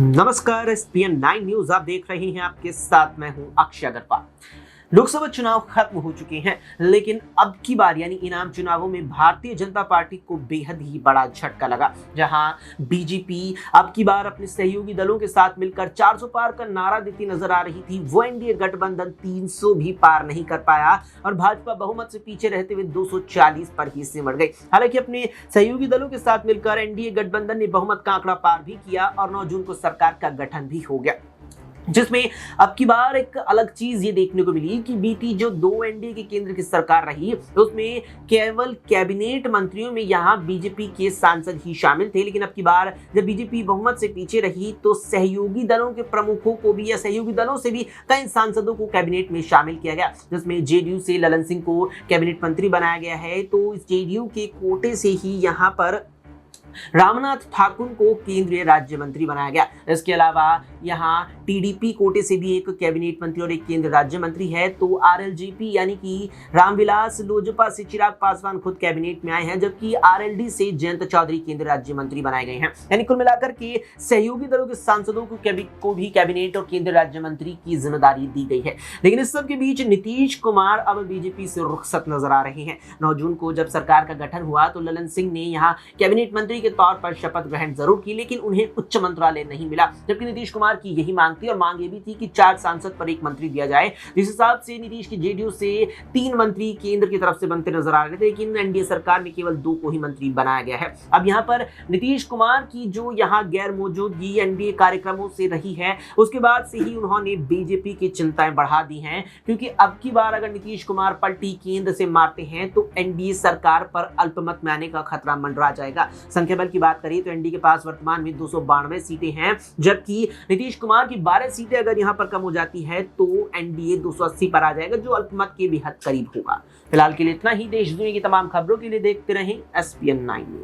नमस्कार, ESPN 9 news आप देख रहे हैं। आपके साथ मैं हूं अक्षय अग्रवाल। लोकसभा चुनाव खत्म हो चुके हैं, लेकिन अब की बार यानी इनाम चुनावों में भारतीय जनता पार्टी को बेहद ही बड़ा झटका लगा, जहां बीजेपी अब की बार अपने सहयोगी दलों के साथ मिलकर 400 पार का नारा देती नजर आ रही थी। वो एनडीए गठबंधन 300 भी पार नहीं कर पाया और भाजपा बहुमत से पीछे रहते हुए 240 पर ही सिमट गई। हालांकि अपने सहयोगी दलों के साथ मिलकर एनडीए गठबंधन ने बहुमत का आंकड़ा पार भी किया और 9 जून को सरकार का गठन भी हो गया, जिसमें अब की बार एक अलग चीज ये देखने को मिली कि बीती जो 2 एनडीए के केंद्र की सरकार रही उसमें केवल कैबिनेट मंत्रियों में यहां बीजेपी के सांसद ही शामिल थे। लेकिन अब की बार जब बीजेपी बहुमत से पीछे रही तो सहयोगी दलों के प्रमुखों को भी या सहयोगी दलों से भी कई सांसदों को कैबिनेट में शामिल किया गया, जिसमें जेडीयू से ललन सिंह को कैबिनेट मंत्री बनाया गया है। तो इस जेडीयू के कोटे से ही यहां पर रामनाथ ठाकुर को केंद्रीय राज्य मंत्री बनाया गया। इसके अलावा यहां टीडीपी कोटे से भी एक कैबिनेट मंत्री और एक केंद्रीय राज्य मंत्री है। तो आरएलजेपी यानी कि रामविलास लोजपा से चिराग पासवान खुद कैबिनेट में आए हैं, जबकि आरएलडी से जयंत चौधरी केंद्रीय राज्य मंत्री बनाए गए हैं। यानी कुल मिलाकर के सहयोगी दलों के सांसदों को भी कैबिनेट और केंद्रीय राज्य मंत्री की जिम्मेदारी दी गई है। लेकिन इस सब के बीच नीतीश कुमार अब बीजेपी से रुखसत नजर आ रहे हैं। 9 जून को जब सरकार का गठन हुआ तो ललन सिंह ने यहाँ कैबिनेट मंत्री के तौर पर शपथ ग्रहण जरूर की, लेकिन उन्हें उच्च मंत्रालय नहीं मिला। जबकि नीतीश कुमार की यही मांग थी और मांग ये भी थी कि 4 सांसद पर 1 मंत्री दिया जाए। जिस हिसाब से नीतीश की जेडीयू से 3 मंत्री केंद्र की तरफ से बनते नजर आ रहे थे, लेकिन एनडीए सरकार में केवल 2 को ही मंत्री बनाया गया है। अब यहाँ पर नीतीश कुमार की जो यहाँ गैर मौजूदगी एनडीए कार्यक्रमों से रही है, उसके बाद से ही उन्होंने बीजेपी की चिंताएं बढ़ा दी हैं, क्योंकि अब की बार अगर नीतीश कुमार पलटी केंद्र से मारते हैं तो एनडीए सरकार पर अल्पमत में आने का खतरा मंडरा जाएगा। संख्या बल की बात करें तो एनडीए के पास वर्तमान में 292 सीटें हैं, जबकि नीतीश कुमार की 12 सीटें अगर यहां पर कम हो जाती है तो एनडीए 280 पर आ जाएगा, जो अल्पमत के बेहद करीब होगा। फिलहाल के लिए इतना ही। देश दुनिया की तमाम खबरों के लिए देखते रहें एसपीएन 9 न्यूज।